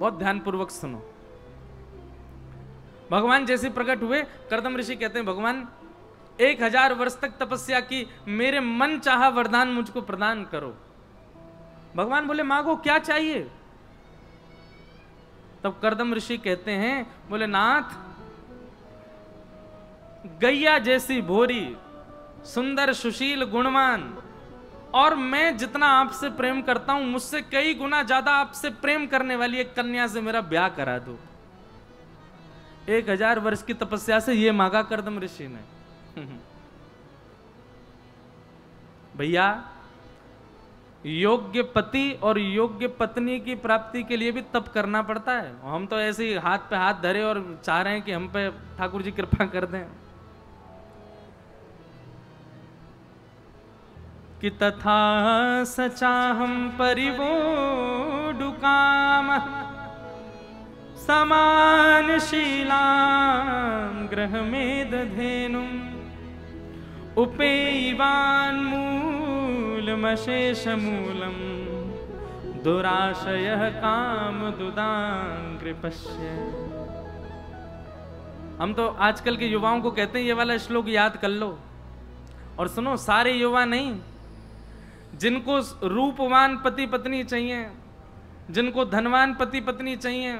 बहुत ध्यानपूर्वक सुनो। भगवान जैसे प्रकट हुए, कर्दम ऋषि कहते हैं भगवान 1000 वर्ष तक तपस्या की, मेरे मन चाहा वरदान मुझको प्रदान करो। भगवान बोले मांगो क्या चाहिए। तब कर्दम ऋषि कहते हैं, बोले नाथ, गैया जैसी भोरी, सुंदर सुशील गुणवान, और मैं जितना आपसे प्रेम करता हूं मुझसे कई गुना ज्यादा आपसे प्रेम करने वाली एक कन्या से मेरा ब्याह करा दो। 1000 वर्ष की तपस्या से ये मांगा कर्दम ऋषि ने। भैया, योग्य पति और योग्य पत्नी की प्राप्ति के लिए भी तप करना पड़ता है। हम तो ऐसे ही हाथ पे हाथ धरे और चाह रहे हैं कि हम पे ठाकुर जी कृपा कर दें कि तथा सचाहम परिवोढु काम समान शीलां ग्रहमेदधेनुं उपेयिवान् मूलमशेष मूलम दुराशयः काम दुदांग्रिपश्य। हम तो आजकल के युवाओं को कहते हैं ये वाला श्लोक याद कर लो। और सुनो, सारे युवा नहीं, जिनको रूपवान पति पत्नी चाहिए, जिनको धनवान पति पत्नी चाहिए,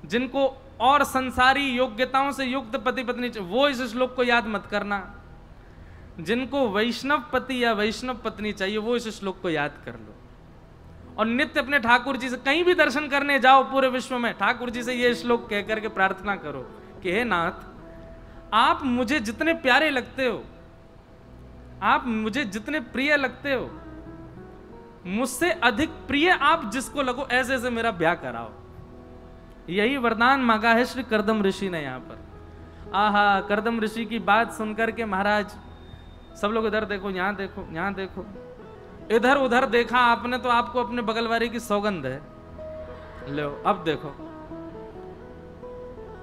जिनको और संसारी योग्यताओं से युक्त पति पत्नी चाहिए, वो इस श्लोक को याद मत करना। जिनको वैष्णव पति या वैष्णव पत्नी चाहिए वो इस श्लोक को याद कर लो। और नित्य अपने ठाकुर जी से कहीं भी दर्शन करने जाओ पूरे विश्व में, ठाकुर जी से ये श्लोक कह करके प्रार्थना करो कि हे नाथ, आप मुझे जितने प्यारे लगते हो, आप मुझे जितने प्रिय लगते हो, मुझसे अधिक प्रिय आप जिसको लगो, ऐसे से मेरा ब्याह कराओ। यही वरदान मांगा है श्री कर्दम ऋषि ने यहाँ पर। आहा, कर्दम ऋषि की बात सुनकर के महाराज सब लोग इधर देखो, यहाँ देखो, यहाँ देखो, इधर उधर देखा आपने तो आपको अपने बगल वाले की सौगंध है। लो अब देखो।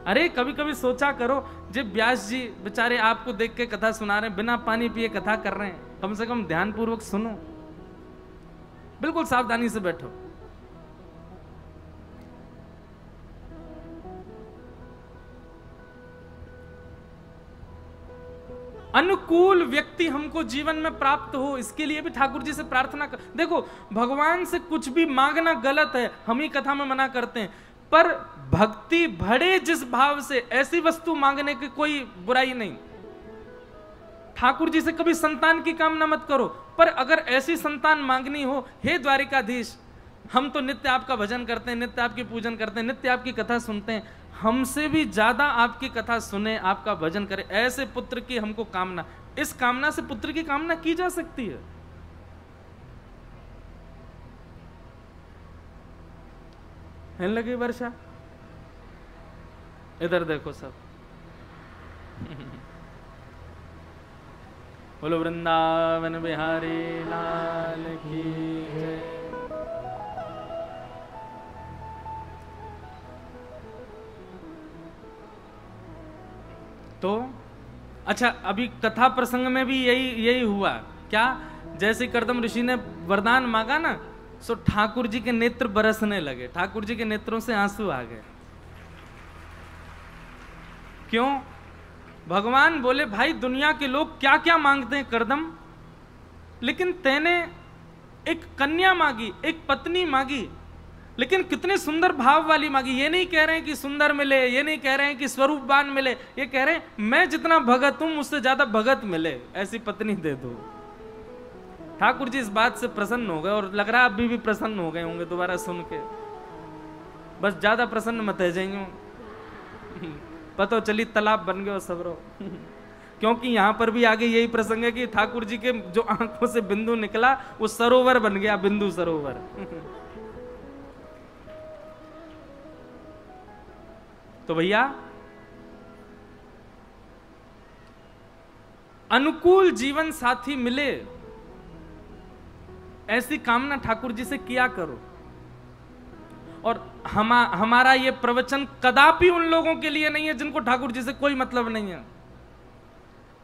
अरे कभी कभी सोचा करो, जब व्यास जी बेचारे आपको देख के कथा सुना रहे हैं, बिना पानी पिए कथा कर रहे हैं, कम से कम ध्यान पूर्वक सुनो, बिल्कुल सावधानी से बैठो। अनुकूल व्यक्ति हमको जीवन में प्राप्त हो, इसके लिए भी ठाकुर जी से प्रार्थना कर। देखो, भगवान से कुछ भी मांगना गलत है, हम ही कथा में मना करते हैं, पर भक्ति भरे जिस भाव से ऐसी वस्तु मांगने की कोई बुराई नहीं। ठाकुर जी से कभी संतान की कामना मत करो, पर अगर ऐसी संतान मांगनी हो, हे द्वारिकाधीश, हम तो नित्य आपका भजन करते हैं, नित्य आपकी पूजन करते हैं, नित्य आपकी कथा सुनते हैं, हमसे भी ज्यादा आपकी कथा सुने, आपका भजन करे, ऐसे पुत्र की हमको कामना। इस कामना से पुत्र की कामना की जा सकती है। लगी वर्षा? इधर देखो सब। बोलो वृंदावन बिहारी लाल की जय। तो अच्छा, अभी कथा प्रसंग में भी यही हुआ क्या? जैसे कर्दम ऋषि ने वरदान मांगा ना, सो ठाकुर जी के नेत्र बरसने लगे, ठाकुर जी के नेत्रों से आंसू आ गए। क्यों? भगवान बोले भाई दुनिया के लोग क्या क्या मांगते हैं कर्दम, लेकिन तैने एक कन्या मांगी, एक पत्नी मांगी, लेकिन कितने सुंदर भाव वाली मांगी। ये नहीं कह रहे हैं कि सुंदर मिले, ये नहीं कह रहे हैं कि स्वरूपवान मिले, ये कह रहे हैं मैं जितना भगत हूं उससे ज्यादा भगत मिले, ऐसी पत्नी दे दो। ठाकुर जी इस बात से प्रसन्न हो गए, और लग रहा है अभी भी प्रसन्न हो गए होंगे दोबारा सुन के। बस ज्यादा प्रसन्न मत है जाइयो, पता चली तालाब बन गए सब रो। क्योंकि यहां पर भी आगे यही प्रसंग है कि ठाकुर जी के जो आंखों से बिंदु निकला वो सरोवर बन गया, बिंदु सरोवर। तो भैया, अनुकूल जीवन साथी मिले, ऐसी कामना ठाकुर जी से किया करो। और हमारा ये प्रवचन कदापि उन लोगों के लिए नहीं है जिनको ठाकुर जी से कोई मतलब नहीं है,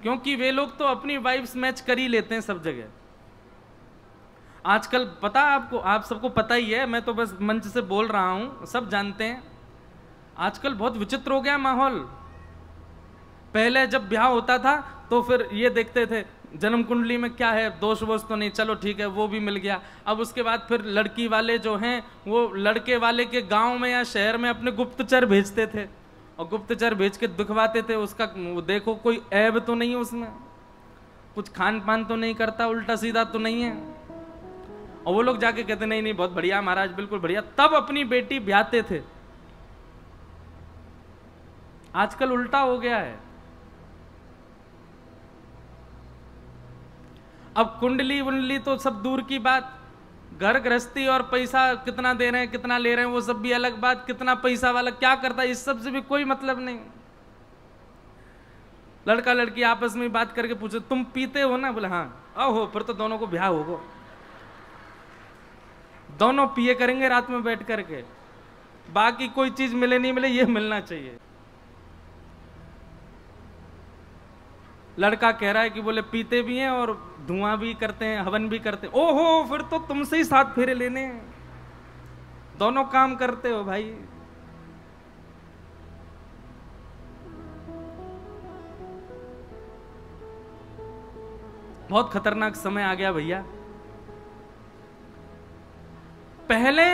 क्योंकि वे लोग तो अपनी वाइफ्स मैच कर ही लेते हैं सब जगह। आजकल पता आपको, आप सबको पता ही है, मैं तो बस मंच से बोल रहा हूं, सब जानते हैं। आजकल बहुत विचित्र हो गया माहौल। पहले जब ब्याह होता था तो फिर ये देखते थे जन्म कुंडली में क्या है, दोष वोष तो नहीं, चलो ठीक है वो भी मिल गया। अब उसके बाद फिर लड़की वाले जो हैं वो लड़के वाले के गांव में या शहर में अपने गुप्तचर भेजते थे और गुप्तचर भेज के दिखवाते थे उसका, वो देखो कोई ऐब तो नहीं है उसमें, कुछ खान पान तो नहीं करता, उल्टा सीधा तो नहीं है। और वो लोग जाके कहते नहीं नहीं बहुत बढ़िया महाराज, बिल्कुल बढ़िया, तब अपनी बेटी ब्याहते थे। आजकल उल्टा हो गया है। अब कुंडली वुंडली तो सब दूर की बात, घर गृहस्थी और पैसा कितना दे रहे हैं कितना ले रहे हैं वो सब भी अलग बात, कितना पैसा वाला क्या करता है इस सब से भी कोई मतलब नहीं। लड़का लड़की आपस में बात करके पूछे तुम पीते हो ना, बोले हाँ, हो फिर तो दोनों को ब्याह होगा, दोनों पिए करेंगे रात में बैठ करके, बाकी कोई चीज मिले नहीं मिले ये मिलना चाहिए। लड़का कह रहा है कि बोले पीते भी हैं और धुआं भी करते हैं, हवन भी करते हैं। ओहो फिर तो तुमसे ही 7 फेरे लेने हैं, दोनों काम करते हो भाई। बहुत खतरनाक समय आ गया भैया। पहले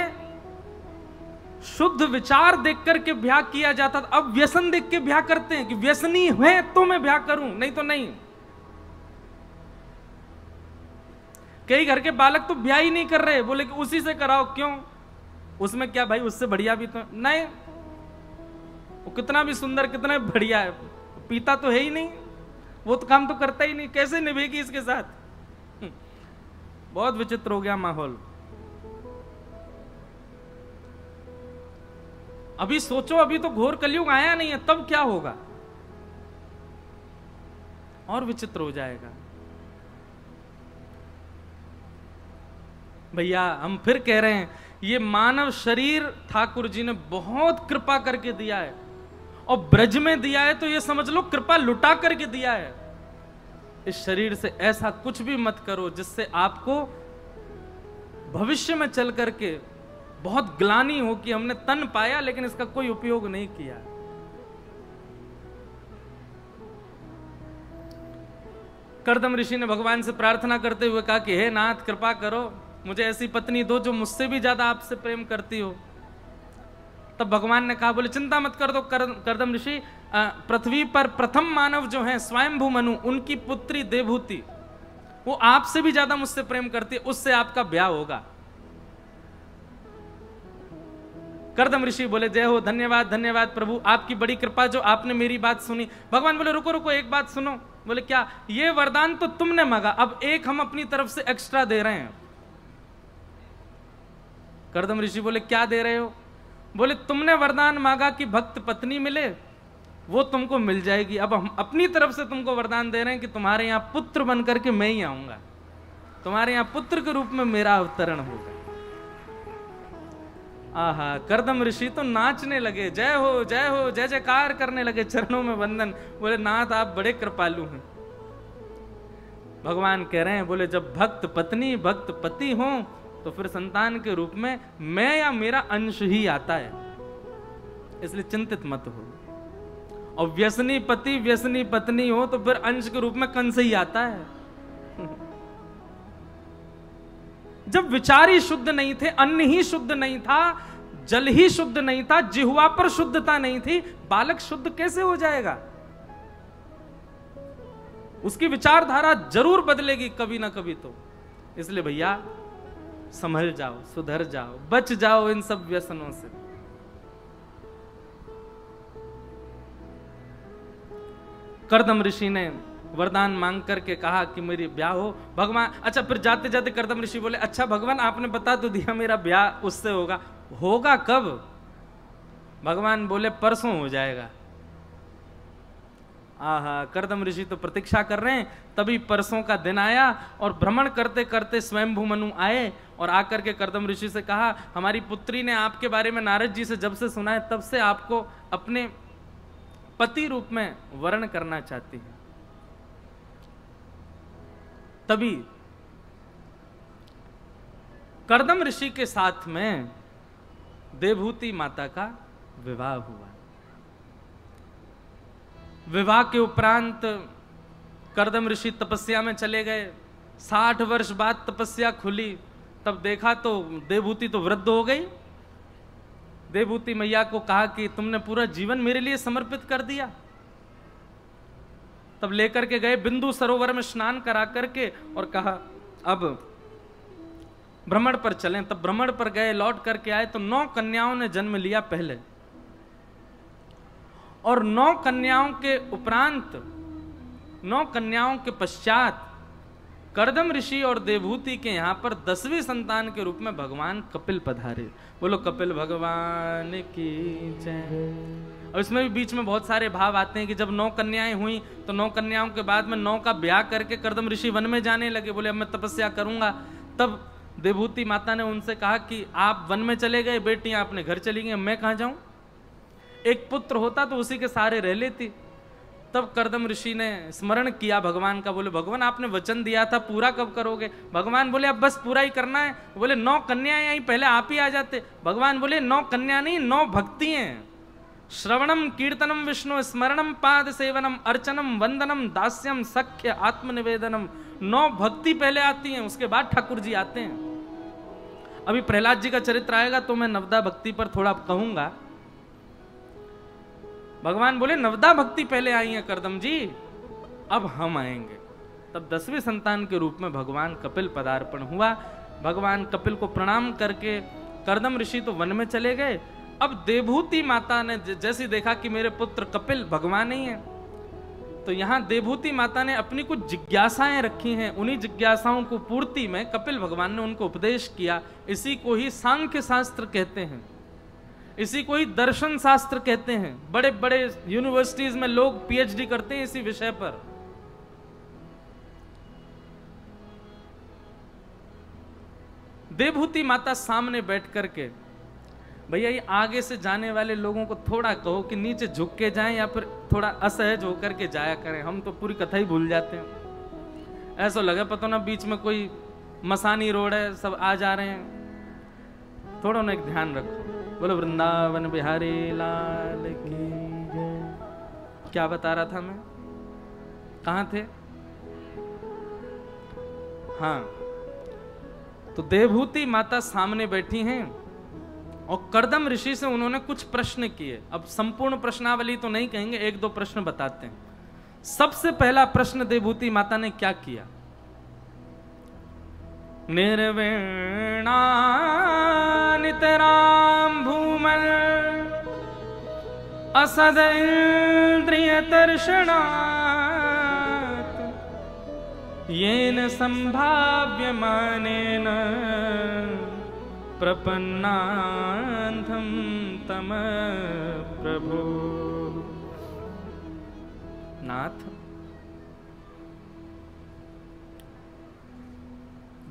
शुद्ध विचार देख करके ब्याह किया जाता था, अब व्यसन देख के ब्याह करते हैं कि व्यसनी है तो मैं ब्याह करूं, नहीं तो नहीं। कई घर के बालक तो ब्याह ही नहीं कर रहे, बोले कि उसी से कराओ, क्यों उसमें क्या भाई, उससे बढ़िया भी तो नहीं, वो कितना भी सुंदर कितना भी बढ़िया है, पीता तो है ही नहीं, वो तो काम तो करता ही नहीं, कैसे निभेगी इसके साथ। बहुत विचित्र हो गया माहौल। अभी सोचो, अभी तो घोर कलयुग आया नहीं है, तब क्या होगा, और विचित्र हो जाएगा। भैया हम फिर कह रहे हैं, ये मानव शरीर ठाकुर जी ने बहुत कृपा करके दिया है, और ब्रज में दिया है तो ये समझ लो कृपा लुटा करके दिया है। इस शरीर से ऐसा कुछ भी मत करो जिससे आपको भविष्य में चल करके बहुत ग्लानि हो कि हमने तन पाया लेकिन इसका कोई उपयोग नहीं किया। कर्दम ऋषि ने भगवान से प्रार्थना करते हुए कहा कि हे नाथ कृपा करो, मुझे ऐसी पत्नी दो जो मुझसे भी ज्यादा आपसे प्रेम करती हो। तब भगवान ने कहा, बोले चिंता मत कर दो कर्दम ऋषि, पृथ्वी पर प्रथम मानव जो है स्वयंभू मनु, उनकी पुत्री देवहूति, वो आपसे भी ज्यादा मुझसे प्रेम करती है, उससे आपका ब्याह होगा। कर्दम ऋषि बोले जय हो, धन्यवाद धन्यवाद प्रभु, आपकी बड़ी कृपा जो आपने मेरी बात सुनी। भगवान बोले रुको रुको एक बात सुनो। बोले क्या? ये वरदान तो तुमने मांगा, अब एक हम अपनी तरफ से एक्स्ट्रा दे रहे हैं। कर्दम ऋषि बोले क्या दे रहे हो? बोले तुमने वरदान मांगा कि भक्त पत्नी मिले, वो तुमको मिल जाएगी। अब हम अपनी तरफ से तुमको वरदान दे रहे हैं कि तुम्हारे यहाँ पुत्र बन करके मैं ही आऊंगा, तुम्हारे यहाँ पुत्र के रूप में मेरा अवतरण होगा। आहा, कर्दम ऋषि तो नाचने लगे, जय हो जय जयकार करने लगे, चरणों में वंदन। बोले नाथ आप बड़े कृपालु हैं। भगवान कह रहे हैं, बोले जब भक्त पत्नी भक्त पति हो तो फिर संतान के रूप में मैं या मेरा अंश ही आता है, इसलिए चिंतित मत हो। और व्यसनी पति व्यसनी पत्नी हो तो फिर अंश के रूप में कंस ही आता है। जब विचार ही शुद्ध नहीं थे, अन्न ही शुद्ध नहीं था, जल ही शुद्ध नहीं था, जिह्वा पर शुद्धता नहीं थी, बालक शुद्ध कैसे हो जाएगा? उसकी विचारधारा जरूर बदलेगी कभी ना कभी तो। इसलिए भैया संभल जाओ, सुधर जाओ, बच जाओ इन सब व्यसनों से। कर्दम ऋषि ने वरदान मांग करके कहा कि मेरी ब्याह हो। भगवान अच्छा, फिर जाते जाते कर्दम ऋषि बोले अच्छा भगवान आपने बता तो दिया मेरा ब्याह उससे होगा, होगा कब? भगवान बोले परसों हो जाएगा। आहा, कर्दम ऋषि तो प्रतीक्षा कर रहे हैं। तभी परसों का दिन आया और भ्रमण करते करते स्वयंभू मनु आए और आकर के कर्दम ऋषि से कहा हमारी पुत्री ने आपके बारे में नारद जी से जब से सुना है तब से आपको अपने पति रूप में वर्ण करना चाहती है। तभी कर्दम ऋषि के साथ में देवहूति माता का विवाह हुआ। विवाह के उपरांत कर्दम ऋषि तपस्या में चले गए। 60 वर्ष बाद तपस्या खुली, तब देखा तो देवहूति तो वृद्ध हो गई। देवहूति मैया को कहा कि तुमने पूरा जीवन मेरे लिए समर्पित कर दिया। तब लेकर के गए बिंदु सरोवर में स्नान करा करके और कहा अब भ्रमण पर चलें। तब भ्रमण पर गए, लौट करके आए तो 9 कन्याओं ने जन्म लिया पहले, और 9 कन्याओं के उपरांत 9 कन्याओं के पश्चात कर्दम ऋषि और देवहूति के यहां पर 10वीं संतान के रूप में भगवान कपिल पधारे। बोलो कपिल भगवान की जय। और इसमें भी बीच में बहुत सारे भाव आते हैं कि जब 9 कन्याएं हुई तो 9 कन्याओं के बाद में 9 का ब्याह करके कर्दम ऋषि वन में जाने लगे। बोले अब मैं तपस्या करूंगा। तब देवहूति माता ने उनसे कहा कि आप वन में चले गए, बेटियां अपने घर चली गई, मैं कहां जाऊं? एक पुत्र होता तो उसी के सहारे रह लेती। तब कर्दम ऋषि ने स्मरण किया भगवान का। बोले भगवान आपने वचन दिया था, पूरा कब करोगे? भगवान बोले अब बस पूरा ही करना है। बोले 9 कन्याएं आई, पहले आप ही आ जाते। भगवान बोले 9 कन्या नहीं, 9 भक्ति हैं। श्रवणम कीर्तनम विष्णु स्मरणम पाद सेवनम अर्चनम वंदनम दास्यम सख्य आत्मनिवेदनम। 9 भक्ति पहले आती हैं, उसके बाद ठाकुर जी आते हैं। अभी प्रहलाद जी का चरित्र आएगा तो मैं नवदा भक्ति पर थोड़ा कहूंगा। भगवान बोले नवदा भक्ति पहले आई है कर्दम जी, अब हम आएंगे। तब 10वें संतान के रूप में भगवान कपिल पदार्पण हुआ। भगवान कपिल को प्रणाम करके कर्दम ऋषि तो वन में चले गए। अब देवहूति माता ने जैसे देखा कि मेरे पुत्र कपिल भगवान ही है, तो यहां देवहूति माता ने अपनी कुछ जिज्ञासाएं रखी हैं। उन्हीं जिज्ञासाओं को पूर्ति में कपिल भगवान ने उनको उपदेश किया। इसी को ही सांख्य शास्त्र कहते हैं, इसी को ही दर्शन शास्त्र कहते हैं। बड़े बड़े यूनिवर्सिटीज में लोग पीएचडी करते हैं इसी विषय पर। देवहूति माता सामने बैठ करके, भैया ये आगे से जाने वाले लोगों को थोड़ा कहो कि नीचे झुक के जाएं या फिर थोड़ा असहज होकर के जाया करें, हम तो पूरी कथा ही भूल जाते हैं। ऐसा लगे पता ना बीच में कोई मसानी रोड है, सब आ जा रहे हैं। थोड़ा ना एक ध्यान रखो। बोलो वृंदावन बिहारी लाल की जय। क्या बता रहा था मैं, कहां थे? हाँ, तो देवहूति माता सामने बैठी हैं और कर्दम ऋषि से उन्होंने कुछ प्रश्न किए। अब संपूर्ण प्रश्नावली तो नहीं कहेंगे, 1-2 प्रश्न बताते हैं। सबसे पहला प्रश्न देवहूति माता ने क्या किया? निर्वेणा नितराम भूमल असद इंद्रिय तर्षणात् येन संभाव्यमानेन प्रपन्नान्धं तम प्रभो। नाथ,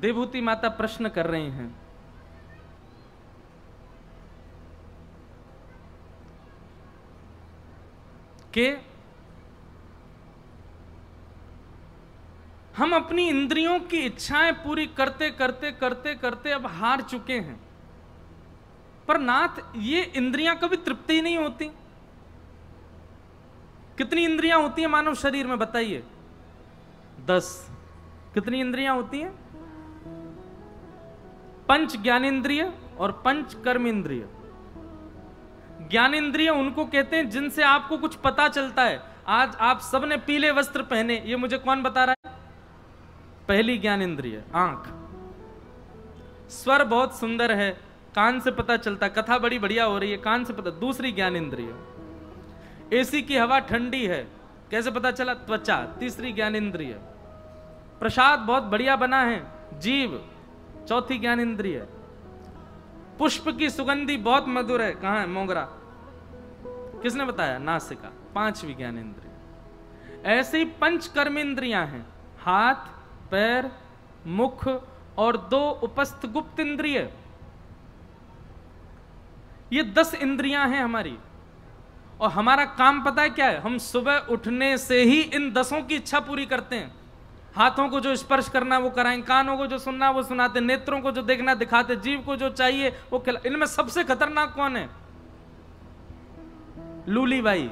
देवहूति माता प्रश्न कर रही हैं कि हम अपनी इंद्रियों की इच्छाएं पूरी करते करते करते करते अब हार चुके हैं, पर नाथ ये इंद्रियां कभी तृप्ति ही नहीं होती। कितनी इंद्रियां होती हैं मानव शरीर में बताइए? 10। कितनी इंद्रियां होती हैं? 5 ज्ञानेंद्रिय और 5 कर्मेंद्रिय। ज्ञानेंद्रिय उनको कहते हैं जिनसे आपको कुछ पता चलता है। आज आप सबने पीले वस्त्र पहने, ये मुझे कौन बता रहा है? पहली ज्ञानेंद्रिय आंख। स्वर बहुत सुंदर है, कान से पता चलता, कथा बड़ी बढ़िया हो रही है, कान से पता। दूसरी ज्ञानेंद्रिय, एसी की हवा ठंडी है, कैसे पता चला? त्वचा। तीसरी ज्ञानेंद्रिय, प्रसाद बहुत बढ़िया बना है, जीभ। चौथी ज्ञानेंद्रिय, पुष्प की सुगंधी बहुत मधुर है, कहां है? मोगरा। किसने बताया? नासिका। 5वीं ज्ञानेंद्रिय। ऐसे ही 5 कर्मेंद्रियां हैं, हाथ, पैर, मुख और 2 उपस्थ गुप्त इंद्रिय। ये 10 इंद्रियां हैं हमारी, और हमारा काम पता है क्या है? हम सुबह उठने से ही इन 10 की इच्छा पूरी करते हैं। हाथों को जो स्पर्श करना वो कराएं, कानों को जो सुनना वो सुनाते, नेत्रों को जो देखना दिखाते, जीव को जो चाहिए वो खिला। इनमें सबसे खतरनाक कौन है? लूली बाई,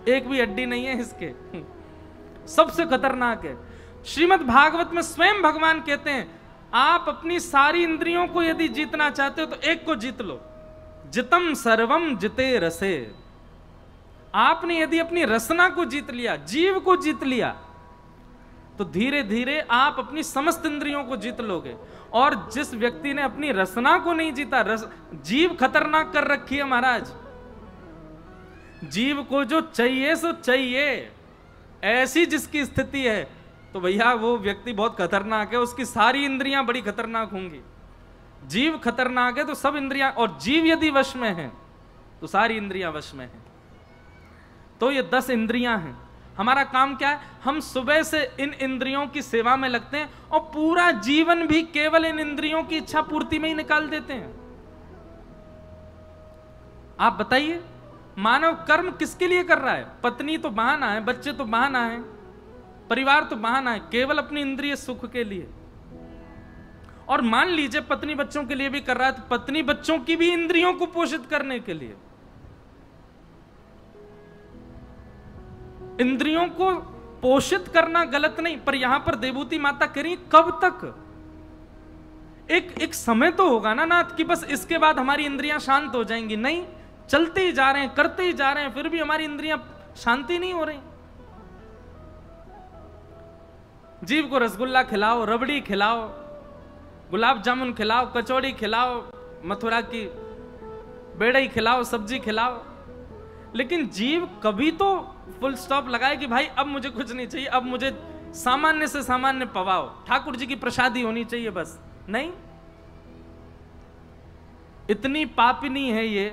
एक भी हड्डी नहीं है इसके, सबसे खतरनाक है। श्रीमद् भागवत में स्वयं भगवान कहते हैं आप अपनी सारी इंद्रियों को यदि जीतना चाहते हो तो एक को जीत लो। जितम सर्वम जिते रसे। आपने यदि अपनी रसना को जीत लिया, जीव को जीत लिया, तो धीरे धीरे आप अपनी समस्त इंद्रियों को जीत लोगे। और जिस व्यक्ति ने अपनी रसना को नहीं जीता, जीव खतरनाक कर रखी है महाराज। जीव को जो चाहिए सो चाहिए, ऐसी जिसकी स्थिति है तो भैया वो व्यक्ति बहुत खतरनाक है, उसकी सारी इंद्रियां बड़ी खतरनाक होंगी। जीव खतरनाक है तो सब इंद्रियां, और जीव यदि वश में है तो सारी इंद्रियां वश में है। तो ये 10 इंद्रियां हैं। हमारा काम क्या है? हम सुबह से इन इंद्रियों की सेवा में लगते हैं और पूरा जीवन भी केवल इन इंद्रियों की इच्छा पूर्ति में ही निकाल देते हैं। आप बताइए, मानव कर्म किसके लिए कर रहा है? पत्नी तो बहाना है, बच्चे तो बहाना है, परिवार तो बहाना है, केवल अपनी इंद्रिय सुख के लिए। और मान लीजिए पत्नी बच्चों के लिए भी कर रहा है, तो पत्नी बच्चों की भी इंद्रियों को पोषित करने के लिए। इंद्रियों को पोषित करना गलत नहीं, पर यहां पर देवभूति माता कह रही कब तक? एक समय तो होगा ना नाथ कि बस इसके बाद हमारी इंद्रियां शांत हो जाएंगी। नहीं, चलते ही जा रहे हैं, करते ही जा रहे हैं, फिर भी हमारी इंद्रियां शांति नहीं हो रही। जीव को रसगुल्ला खिलाओ, रबड़ी खिलाओ, गुलाब जामुन खिलाओ, कचौड़ी खिलाओ, मथुरा की बेड़ई खिलाओ, सब्जी खिलाओ, लेकिन जीव कभी तो फुल स्टॉप लगाए कि भाई अब मुझे कुछ नहीं चाहिए, अब मुझे सामान्य से सामान्य पवाओ, ठाकुर जी की प्रसादी होनी चाहिए बस। नहीं, इतनी पापिनी है ये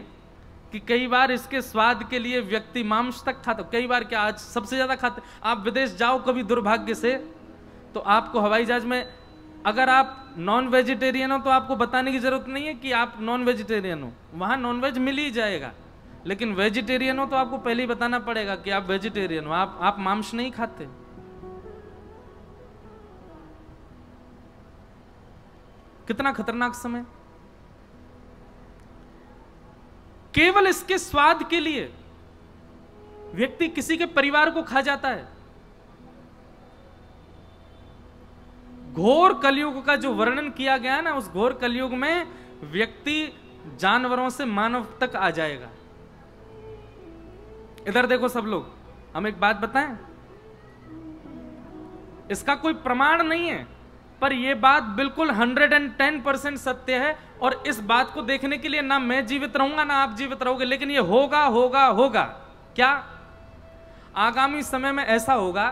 कि कई बार इसके स्वाद के लिए व्यक्ति मांस तक खाता। कई बार क्या, आज सबसे ज्यादा खाते। आप विदेश जाओ कभी दुर्भाग्य से, तो आपको हवाई जहाज में अगर आप नॉन वेजिटेरियन हो तो आपको बताने की जरूरत नहीं है कि आप नॉन वेजिटेरियन हो, वहां नॉनवेज मिल ही जाएगा। लेकिन वेजिटेरियन हो तो आपको पहले ही बताना पड़ेगा कि आप वेजिटेरियन हो, आप मांस नहीं खाते। कितना खतरनाक समय। केवल इसके स्वाद के लिए व्यक्ति किसी के परिवार को खा जाता है। घोर कलयुग का जो वर्णन किया गया ना, उस घोर कलयुग में व्यक्ति जानवरों से मानव तक आ जाएगा। इधर देखो सब लोग, हम एक बात बताएं, इसका कोई प्रमाण नहीं है, पर यह बात बिल्कुल 110% सत्य है। और इस बात को देखने के लिए ना मैं जीवित रहूंगा ना आप जीवित रहोगे, लेकिन यह होगा होगा होगा। क्या? आगामी समय में ऐसा होगा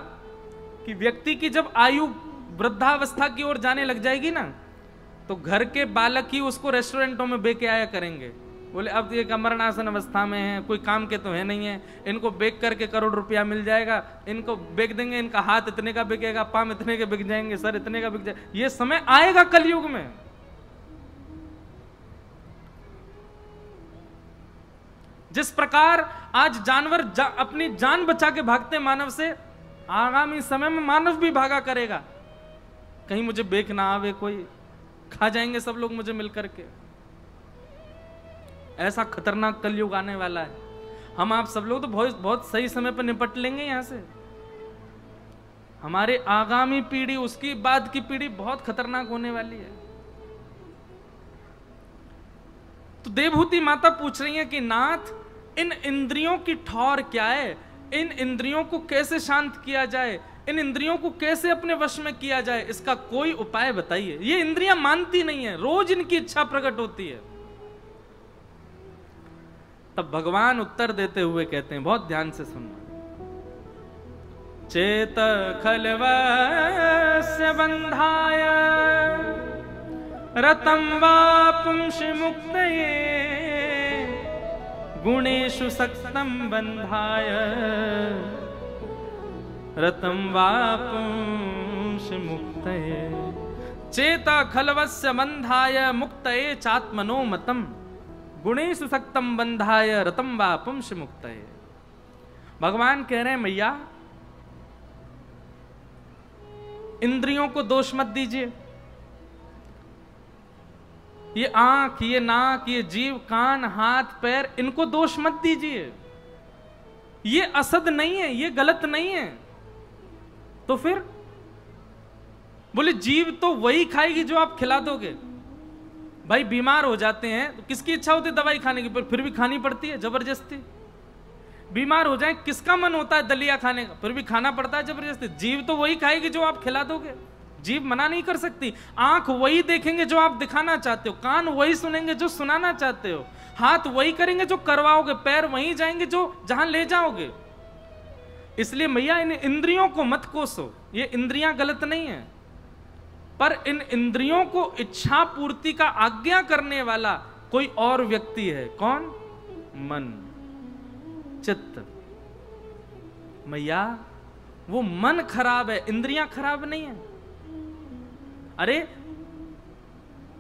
कि व्यक्ति की जब आयु वृद्धावस्था की ओर जाने लग जाएगी ना, तो घर के बालक ही उसको रेस्टोरेंटों में बेके आया करेंगे। बोले अब ये मरणासन अवस्था में है, कोई काम के तो है नहीं है, इनको बेक करके करोड़ रुपया मिल जाएगा, इनको बेक देंगे, इनका हाथ इतने का बिकेगा, पाम इतने के बिक जाएंगे, सर इतने का बिक जाएगा। ये समय आएगा कलयुग में। जिस प्रकार आज जानवर अपनी जान बचा के भागते मानव से, आगामी समय में मानव भी भागा करेगा। कहीं मुझे बेक ना आवे कोई, खा जाएंगे सब लोग मुझे मिलकर के। ऐसा खतरनाक कलयुग आने वाला है। हम आप सब लोग तो बहुत बहुत सही समय पर निपट लेंगे यहां से। हमारे आगामी पीढ़ी, उसकी बाद की पीढ़ी बहुत खतरनाक होने वाली है। तो देवभूति माता पूछ रही है कि नाथ, इन इंद्रियों की ठौर क्या है? इन इंद्रियों को कैसे शांत किया जाए? इन इंद्रियों को कैसे अपने वश में किया जाए? इसका कोई उपाय बताइए। ये इंद्रियां मानती नहीं है, रोज इनकी इच्छा प्रकट होती है। तब भगवान उत्तर देते हुए कहते हैं, बहुत ध्यान से सुनना। चेत खलवस्य बंधाय रतं वा पुंसि मुक्तये गुणेषु सक्तं बंधाय रतं वा पुंसि मुक्तये। चेत खलवस्य बंधाय मुक्तये चात्मनो मतम् गुणेषु सक्तं बंधाय रतं वा पुंसि मुक्तये। भगवान कह रहे हैं मैया, इंद्रियों को दोष मत दीजिए। ये आंख, ये नाक, ये जीव, कान, हाथ, पैर, इनको दोष मत दीजिए। ये असद नहीं है, ये गलत नहीं है। तो फिर बोले जीव तो वही खाएगी जो आप खिला दोगे। भाई बीमार हो जाते हैं तो किसकी इच्छा होती है दवाई खाने की, पर फिर भी खानी पड़ती है जबरदस्ती। बीमार हो जाए किसका मन होता है दलिया खाने का, फिर भी खाना पड़ता है जबरदस्ती। जीव तो वही खाएगी जो आप खिला दोगे, जीव मना नहीं कर सकती। आंख वही देखेंगे जो आप दिखाना चाहते हो, कान वही सुनेंगे जो सुनाना चाहते हो, हाथ वही करेंगे जो करवाओगे, पैर वही जाएंगे जो जहां ले जाओगे। इसलिए मैया इन इंद्रियों को मत कोसो, ये इंद्रियां गलत नहीं है, पर इन इंद्रियों को इच्छा पूर्ति का आज्ञा करने वाला कोई और व्यक्ति है। कौन? मन, चित्त। मैया वो मन खराब है, इंद्रियां खराब नहीं है। अरे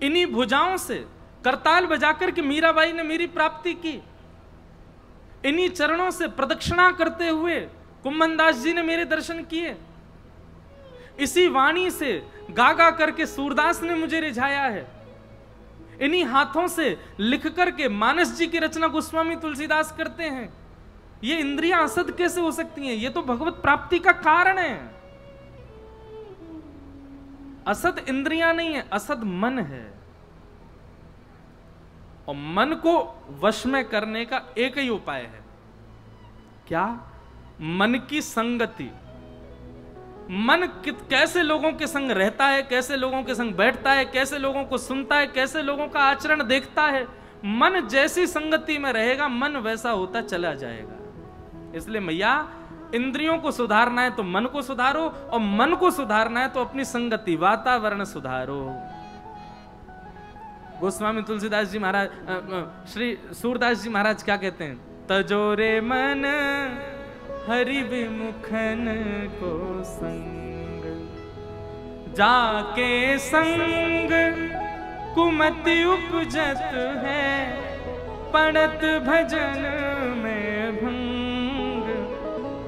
इन्हीं भुजाओं से करताल बजाकर के मीराबाई ने मेरी प्राप्ति की, इन्हीं चरणों से प्रदक्षिणा करते हुए कुम्भनदास जी ने मेरे दर्शन किए, इसी वाणी से गा गा करके सूरदास ने मुझे रिझाया है, इन्हीं हाथों से लिख करके मानस जी की रचना गोस्वामी तुलसीदास करते हैं। ये इंद्रियां असद कैसे हो सकती हैं? ये तो भगवत प्राप्ति का कारण है। असद इंद्रियां नहीं है, असद मन है। और मन को वश में करने का एक ही उपाय है। क्या? मन की संगति। मन कैसे लोगों के संग रहता है, कैसे लोगों के संग बैठता है, कैसे लोगों को सुनता है, कैसे लोगों का आचरण देखता है, मन जैसी संगति में रहेगा मन वैसा होता चला जाएगा। इसलिए मैया इंद्रियों को सुधारना है तो मन को सुधारो, और मन को सुधारना है तो अपनी संगति वातावरण सुधारो। गोस्वामी तुलसीदास जी महाराज, श्री सूरदास जी महाराज क्या कहते हैं? तजोरे मन हरि विमुखन को संग, जाके संग कुमति उपजत है, पड़त भजन में भंग।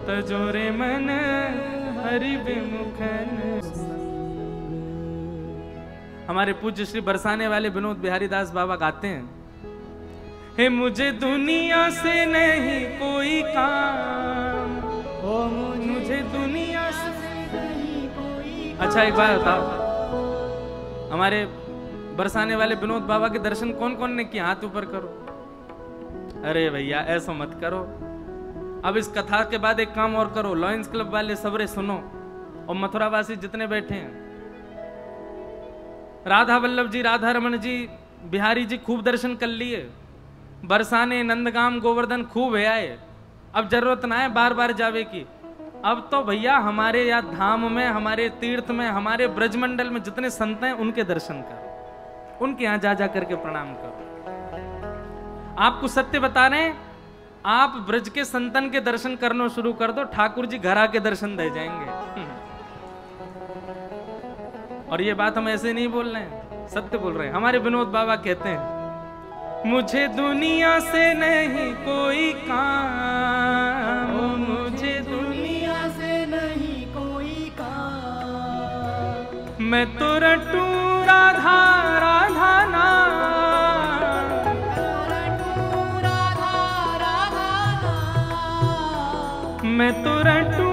तजोरे मन हरि विमुखन। हमारे पूज्य श्री बरसाने वाले विनोद बिहारी दास बाबा गाते हैं, हे मुझे दुनिया से नहीं कोई काम, ओ मुझे दुनिया से नहीं कोई काम। अच्छा एक बात बताओ, हमारे बरसाने वाले विनोद बाबा के दर्शन कौन कौन ने किए? हाथ ऊपर करो। अरे भैया ऐसा मत करो। अब इस कथा के बाद एक काम और करो, लॉयंस क्लब वाले सबरे सुनो, और मथुरावासी जितने बैठे हैं, राधा वल्लभ जी, राधा रमन जी, बिहारी जी खूब दर्शन कर लिए, बरसाने, नंदगाम, गोवर्धन खूब है आए। अब जरूरत ना है बार बार जावे की। अब तो भैया हमारे या धाम में, हमारे तीर्थ में, हमारे ब्रजमंडल में जितने संत हैं उनके दर्शन करो, उनके यहां जा जा करके प्रणाम करो। आपको सत्य बता रहे हैं, आप ब्रज के संतन के दर्शन करना शुरू कर दो, ठाकुर जी घर आके दर्शन दे जाएंगे। और ये बात हम ऐसे नहीं बोल रहे हैं, सत्य बोल रहे हैं। हमारे विनोद बाबा कहते हैं, मुझे दुनिया से नहीं कोई काम, मुझे दुनिया से नहीं कोई काम, मैं तो रटू राधा राधा नाम, रटू राधा राधा नाम, मैं तो रटू